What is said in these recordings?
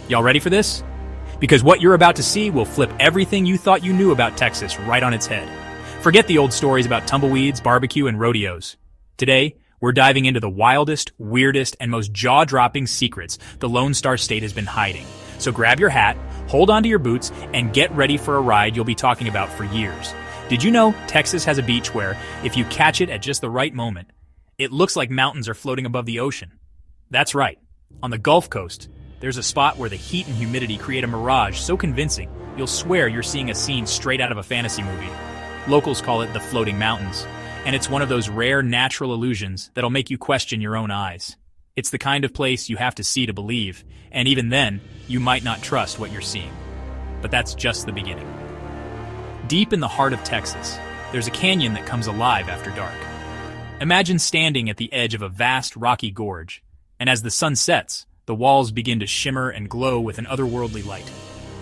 Y'all ready for this? Because what you're about to see will flip everything you thought you knew about Texas right on its head. Forget the old stories about tumbleweeds, barbecue, and rodeos. Today, we're diving into the wildest, weirdest, and most jaw-dropping secrets the Lone Star State has been hiding. So grab your hat, hold onto your boots, and get ready for a ride you'll be talking about for years. Did you know Texas has a beach where, if you catch it at just the right moment, it looks like mountains are floating above the ocean? That's right. On the Gulf Coast, there's a spot where the heat and humidity create a mirage so convincing you'll swear you're seeing a scene straight out of a fantasy movie. Locals call it the Floating Mountains, and it's one of those rare natural illusions that'll make you question your own eyes. It's the kind of place you have to see to believe, and even then, you might not trust what you're seeing. But that's just the beginning. Deep in the heart of Texas, there's a canyon that comes alive after dark. Imagine standing at the edge of a vast rocky gorge, and as the sun sets, the walls begin to shimmer and glow with an otherworldly light.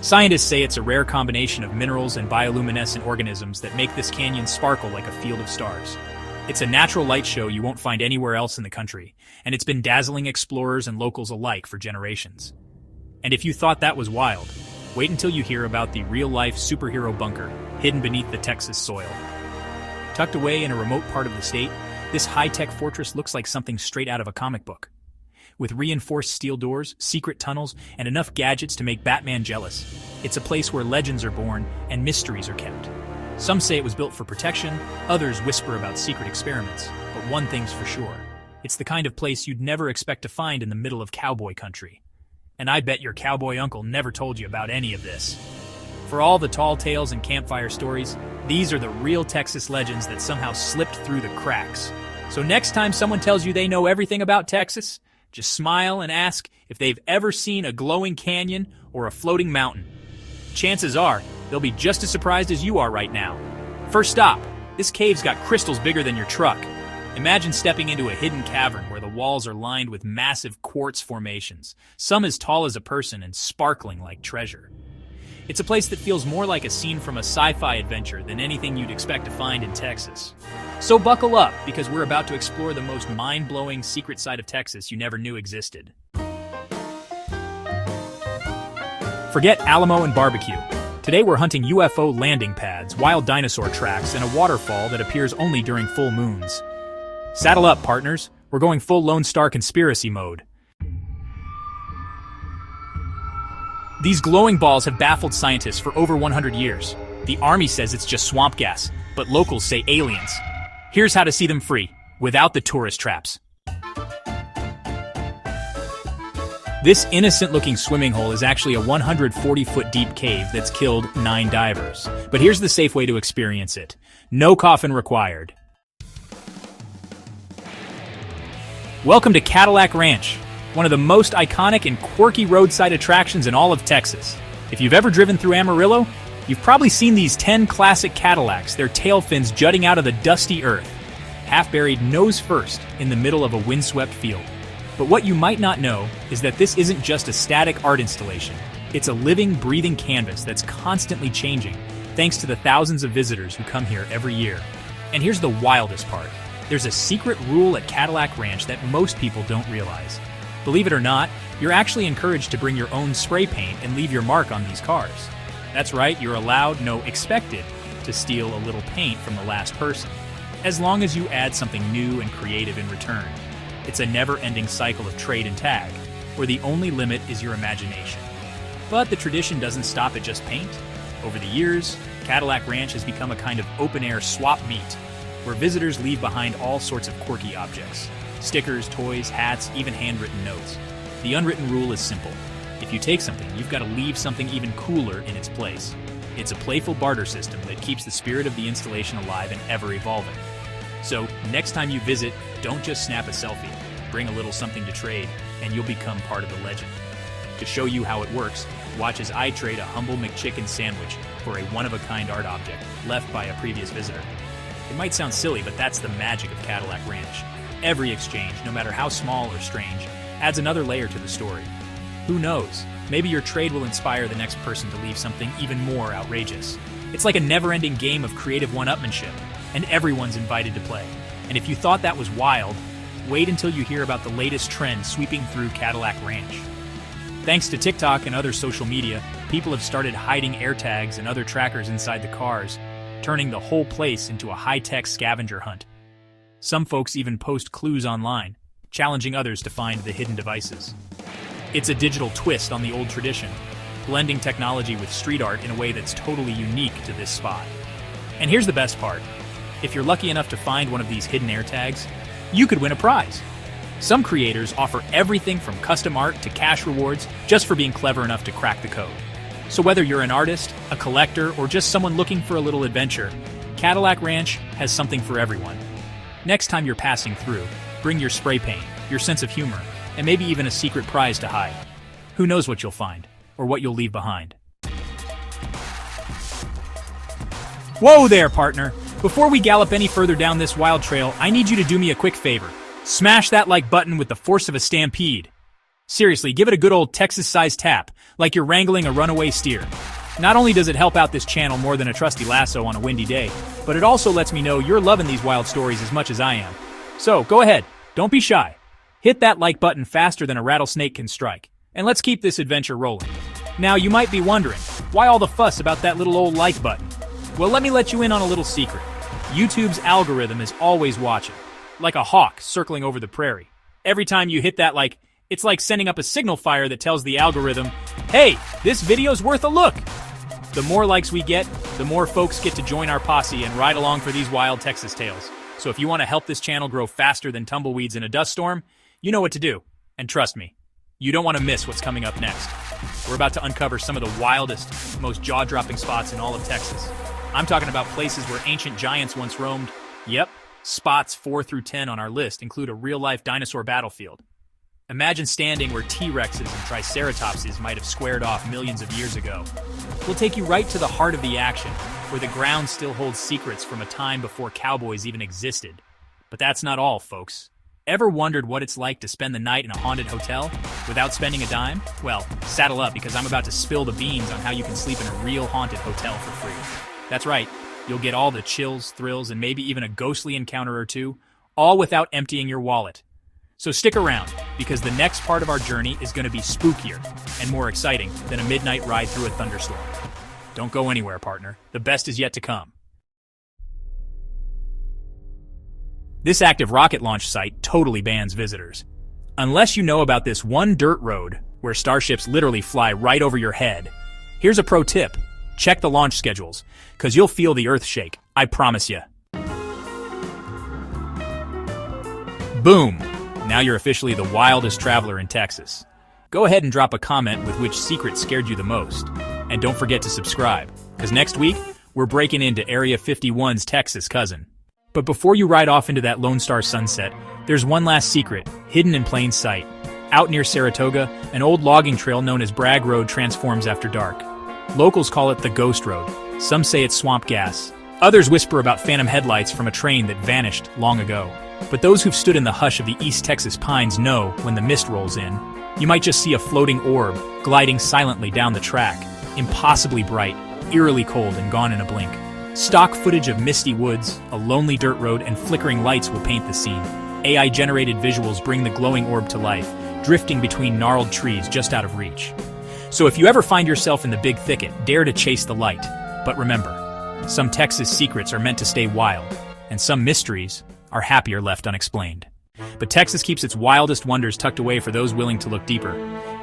Scientists say it's a rare combination of minerals and bioluminescent organisms that make this canyon sparkle like a field of stars. It's a natural light show you won't find anywhere else in the country, and it's been dazzling explorers and locals alike for generations. And if you thought that was wild, wait until you hear about the real-life superhero bunker hidden beneath the Texas soil. Tucked away in a remote part of the state, this high-tech fortress looks like something straight out of a comic book. With reinforced steel doors, secret tunnels, and enough gadgets to make Batman jealous, it's a place where legends are born and mysteries are kept. Some say it was built for protection, others whisper about secret experiments, but one thing's for sure. It's the kind of place you'd never expect to find in the middle of cowboy country. And I bet your cowboy uncle never told you about any of this. For all the tall tales and campfire stories, these are the real Texas legends that somehow slipped through the cracks. So next time someone tells you they know everything about Texas, just smile and ask if they've ever seen a glowing canyon or a floating mountain. Chances are, they'll be just as surprised as you are right now. First stop, this cave's got crystals bigger than your truck. Imagine stepping into a hidden cavern where the walls are lined with massive quartz formations, some as tall as a person and sparkling like treasure. It's a place that feels more like a scene from a sci-fi adventure than anything you'd expect to find in Texas. So buckle up, because we're about to explore the most mind-blowing secret side of Texas you never knew existed. Forget Alamo and barbecue. Today we're hunting UFO landing pads, wild dinosaur tracks, and a waterfall that appears only during full moons. Saddle up, partners. We're going full Lone Star conspiracy mode. These glowing balls have baffled scientists for over 100 years. The Army says it's just swamp gas, but locals say aliens. Here's how to see them free, without the tourist traps. This innocent-looking swimming hole is actually a 140-foot deep cave that's killed 9 divers. But here's the safe way to experience it. No coffin required. Welcome to Cadillac Ranch, one of the most iconic and quirky roadside attractions in all of Texas. If you've ever driven through Amarillo, you've probably seen these 10 classic Cadillacs, their tail fins jutting out of the dusty earth, half buried nose first in the middle of a windswept field. But what you might not know is that this isn't just a static art installation. It's a living, breathing canvas that's constantly changing, thanks to the thousands of visitors who come here every year. And here's the wildest part. There's a secret rule at Cadillac Ranch that most people don't realize. Believe it or not, you're actually encouraged to bring your own spray paint and leave your mark on these cars. That's right, you're allowed, no, expected, to steal a little paint from the last person, as long as you add something new and creative in return. It's a never-ending cycle of trade and tag, where the only limit is your imagination. But the tradition doesn't stop at just paint. Over the years, Cadillac Ranch has become a kind of open-air swap meet, where visitors leave behind all sorts of quirky objects. Stickers, toys, hats, even handwritten notes. The unwritten rule is simple. If you take something, you've got to leave something even cooler in its place. It's a playful barter system that keeps the spirit of the installation alive and ever-evolving. So, next time you visit, don't just snap a selfie. Bring a little something to trade, and you'll become part of the legend. To show you how it works, watch as I trade a humble McChicken sandwich for a one-of-a-kind art object left by a previous visitor. It might sound silly, but that's the magic of Cadillac Ranch. Every exchange, no matter how small or strange, adds another layer to the story. Who knows? Maybe your trade will inspire the next person to leave something even more outrageous. It's like a never-ending game of creative one-upmanship, and everyone's invited to play. And if you thought that was wild, wait until you hear about the latest trend sweeping through Cadillac Ranch. Thanks to TikTok and other social media, people have started hiding AirTags and other trackers inside the cars, turning the whole place into a high-tech scavenger hunt. Some folks even post clues online, challenging others to find the hidden devices. It's a digital twist on the old tradition, blending technology with street art in a way that's totally unique to this spot. And here's the best part. If you're lucky enough to find one of these hidden AirTags, you could win a prize. Some creators offer everything from custom art to cash rewards just for being clever enough to crack the code. So whether you're an artist, a collector, or just someone looking for a little adventure, Cadillac Ranch has something for everyone. Next time you're passing through, bring your spray paint, your sense of humor, and maybe even a secret prize to hide. Who knows what you'll find, or what you'll leave behind. Whoa there, partner! Before we gallop any further down this wild trail, I need you to do me a quick favor. Smash that like button with the force of a stampede. Seriously, give it a good old Texas-sized tap, like you're wrangling a runaway steer. Not only does it help out this channel more than a trusty lasso on a windy day, but it also lets me know you're loving these wild stories as much as I am. So, go ahead, don't be shy. Hit that like button faster than a rattlesnake can strike, and let's keep this adventure rolling. Now, you might be wondering, why all the fuss about that little old like button? Well, let me let you in on a little secret. YouTube's algorithm is always watching, like a hawk circling over the prairie. Every time you hit that like, it's like sending up a signal fire that tells the algorithm, hey, this video's worth a look. The more likes we get, the more folks get to join our posse and ride along for these wild Texas tales. So if you want to help this channel grow faster than tumbleweeds in a dust storm, you know what to do. And trust me, you don't want to miss what's coming up next. We're about to uncover some of the wildest, most jaw-dropping spots in all of Texas. I'm talking about places where ancient giants once roamed. Yep, spots 4 through 10 on our list include a real-life dinosaur battlefield. Imagine standing where T-Rexes and Triceratopses might have squared off millions of years ago. We'll take you right to the heart of the action, where the ground still holds secrets from a time before cowboys even existed. But that's not all, folks. Ever wondered what it's like to spend the night in a haunted hotel without spending a dime? Well, saddle up because I'm about to spill the beans on how you can sleep in a real haunted hotel for free. That's right, you'll get all the chills, thrills, and maybe even a ghostly encounter or two, all without emptying your wallet. So stick around, because the next part of our journey is going to be spookier and more exciting than a midnight ride through a thunderstorm. Don't go anywhere, partner. The best is yet to come. This active rocket launch site totally bans visitors. Unless you know about this one dirt road where starships literally fly right over your head. Here's a pro tip. Check the launch schedules, because you'll feel the earth shake, I promise you. Boom! Now you're officially the wildest traveler in Texas. Go ahead and drop a comment with which secret scared you the most. And don't forget to subscribe, because next week, we're breaking into Area 51's Texas cousin. But before you ride off into that Lone Star sunset, there's one last secret, hidden in plain sight. Out near Saratoga, an old logging trail known as Bragg Road transforms after dark. Locals call it the Ghost Road. Some say it's swamp gas. Others whisper about phantom headlights from a train that vanished long ago. But those who've stood in the hush of the East Texas pines know when the mist rolls in, you might just see a floating orb gliding silently down the track, impossibly bright, eerily cold, and gone in a blink. Stock footage of misty woods, a lonely dirt road, and flickering lights will paint the scene. AI-generated visuals bring the glowing orb to life, drifting between gnarled trees just out of reach. So if you ever find yourself in the big thicket, dare to chase the light. But remember, some Texas secrets are meant to stay wild, and some mysteries are happier left unexplained. But Texas keeps its wildest wonders tucked away for those willing to look deeper.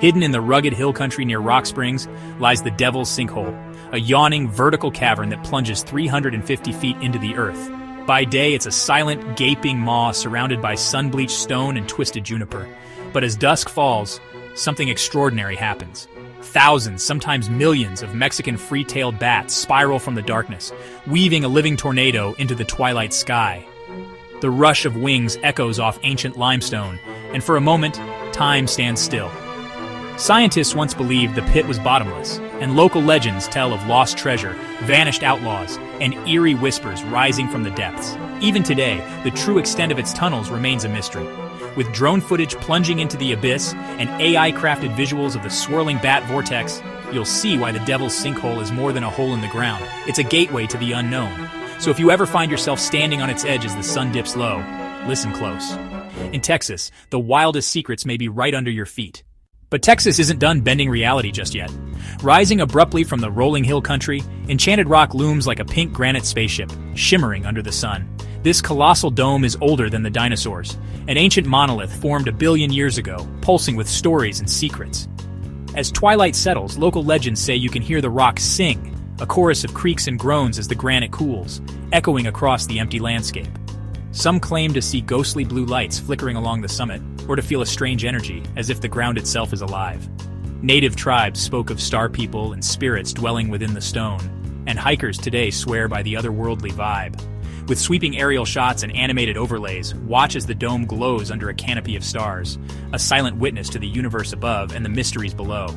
Hidden in the rugged hill country near Rock Springs lies the Devil's Sinkhole, a yawning vertical cavern that plunges 350 feet into the earth. By day, it's a silent, gaping maw surrounded by sun-bleached stone and twisted juniper. But as dusk falls, something extraordinary happens. Thousands, sometimes millions, of Mexican free-tailed bats spiral from the darkness, weaving a living tornado into the twilight sky. The rush of wings echoes off ancient limestone, and for a moment, time stands still. Scientists once believed the pit was bottomless, and local legends tell of lost treasure, vanished outlaws, and eerie whispers rising from the depths. Even today, the true extent of its tunnels remains a mystery. With drone footage plunging into the abyss and AI-crafted visuals of the swirling bat vortex, you'll see why the Devil's Sinkhole is more than a hole in the ground. It's a gateway to the unknown. So if you ever find yourself standing on its edge as the sun dips low, listen close. In Texas, the wildest secrets may be right under your feet. But Texas isn't done bending reality just yet. Rising abruptly from the rolling hill country, Enchanted Rock looms like a pink granite spaceship, shimmering under the sun. This colossal dome is older than the dinosaurs, an ancient monolith formed a billion years ago, pulsing with stories and secrets. As twilight settles, local legends say you can hear the rock sing, a chorus of creaks and groans as the granite cools, echoing across the empty landscape. Some claim to see ghostly blue lights flickering along the summit, or to feel a strange energy, as if the ground itself is alive. Native tribes spoke of star people and spirits dwelling within the stone, and hikers today swear by the otherworldly vibe. With sweeping aerial shots and animated overlays, watch as the dome glows under a canopy of stars, a silent witness to the universe above and the mysteries below.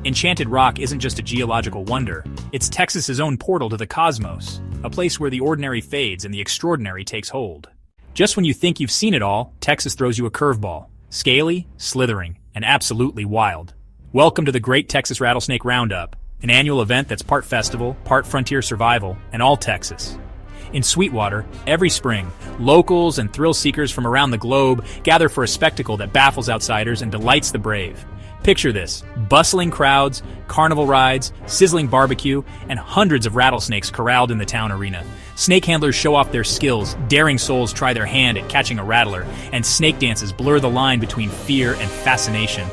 Enchanted Rock isn't just a geological wonder, it's Texas's own portal to the cosmos, a place where the ordinary fades and the extraordinary takes hold. Just when you think you've seen it all, Texas throws you a curveball. Scaly, slithering, and absolutely wild. Welcome to the Great Texas Rattlesnake Roundup, an annual event that's part festival, part frontier survival, and all Texas. In Sweetwater, every spring, locals and thrill seekers from around the globe gather for a spectacle that baffles outsiders and delights the brave. Picture this: bustling crowds, carnival rides, sizzling barbecue, and hundreds of rattlesnakes corralled in the town arena. Snake handlers show off their skills, daring souls try their hand at catching a rattler, and snake dances blur the line between fear and fascination.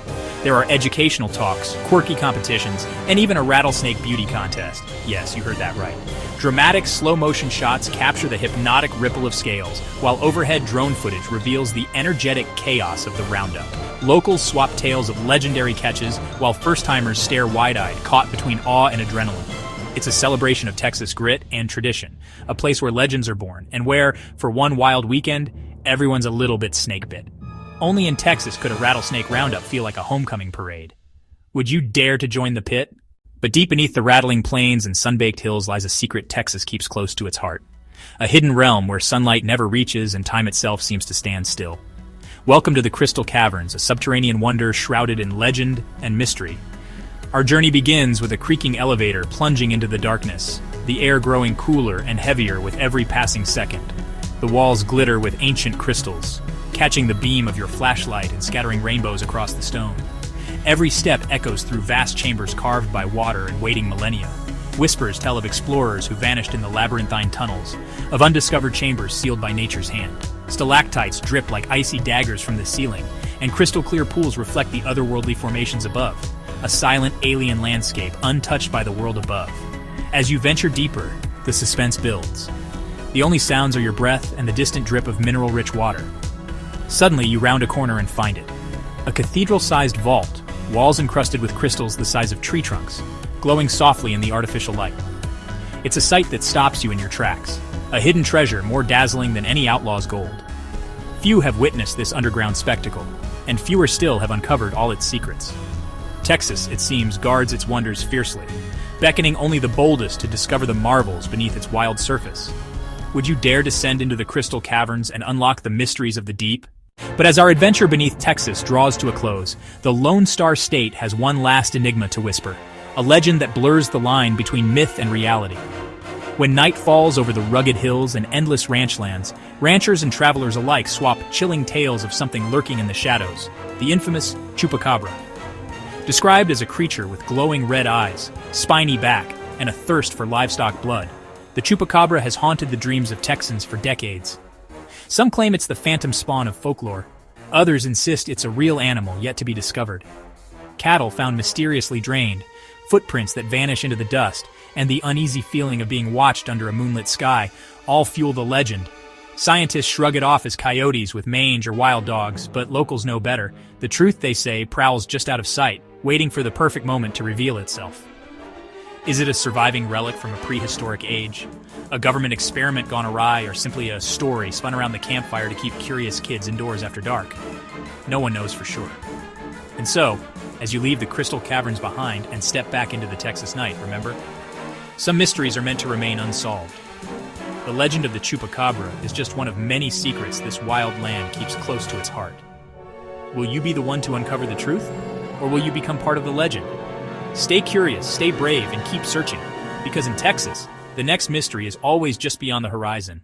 There are educational talks, quirky competitions, and even a rattlesnake beauty contest. Yes, you heard that right. Dramatic slow-motion shots capture the hypnotic ripple of scales, while overhead drone footage reveals the energetic chaos of the roundup. Locals swap tales of legendary catches, while first-timers stare wide-eyed, caught between awe and adrenaline. It's a celebration of Texas grit and tradition, a place where legends are born, and where, for one wild weekend, everyone's a little bit snake-bit. Only in Texas could a rattlesnake roundup feel like a homecoming parade. Would you dare to join the pit? But deep beneath the rattling plains and sun-baked hills lies a secret Texas keeps close to its heart. A hidden realm where sunlight never reaches and time itself seems to stand still. Welcome to the Crystal Caverns, a subterranean wonder shrouded in legend and mystery. Our journey begins with a creaking elevator plunging into the darkness, the air growing cooler and heavier with every passing second. The walls glitter with ancient crystals, catching the beam of your flashlight and scattering rainbows across the stone. Every step echoes through vast chambers carved by water and waiting millennia. Whispers tell of explorers who vanished in the labyrinthine tunnels, of undiscovered chambers sealed by nature's hand. Stalactites drip like icy daggers from the ceiling, and crystal-clear pools reflect the otherworldly formations above, a silent alien landscape untouched by the world above. As you venture deeper, the suspense builds. The only sounds are your breath and the distant drip of mineral-rich water. Suddenly, you round a corner and find it. A cathedral-sized vault, walls encrusted with crystals the size of tree trunks, glowing softly in the artificial light. It's a sight that stops you in your tracks, a hidden treasure more dazzling than any outlaw's gold. Few have witnessed this underground spectacle, and fewer still have uncovered all its secrets. Texas, it seems, guards its wonders fiercely, beckoning only the boldest to discover the marvels beneath its wild surface. Would you dare descend into the crystal caverns and unlock the mysteries of the deep? But as our adventure beneath Texas draws to a close, the Lone Star State has one last enigma to whisper, a legend that blurs the line between myth and reality. When night falls over the rugged hills and endless ranchlands, ranchers and travelers alike swap chilling tales of something lurking in the shadows, the infamous chupacabra. Described as a creature with glowing red eyes, spiny back, and a thirst for livestock blood, the chupacabra has haunted the dreams of Texans for decades. Some claim it's the phantom spawn of folklore. Others insist it's a real animal yet to be discovered. Cattle found mysteriously drained, footprints that vanish into the dust, and the uneasy feeling of being watched under a moonlit sky all fuel the legend. Scientists shrug it off as coyotes with mange or wild dogs, but locals know better. The truth, they say, prowls just out of sight, waiting for the perfect moment to reveal itself. Is it a surviving relic from a prehistoric age? A government experiment gone awry, or simply a story spun around the campfire to keep curious kids indoors after dark? No one knows for sure. And so, as you leave the crystal caverns behind and step back into the Texas night, remember? Some mysteries are meant to remain unsolved. The legend of the chupacabra is just one of many secrets this wild land keeps close to its heart. Will you be the one to uncover the truth? Or will you become part of the legend? Stay curious, stay brave, and keep searching. Because in Texas, the next mystery is always just beyond the horizon.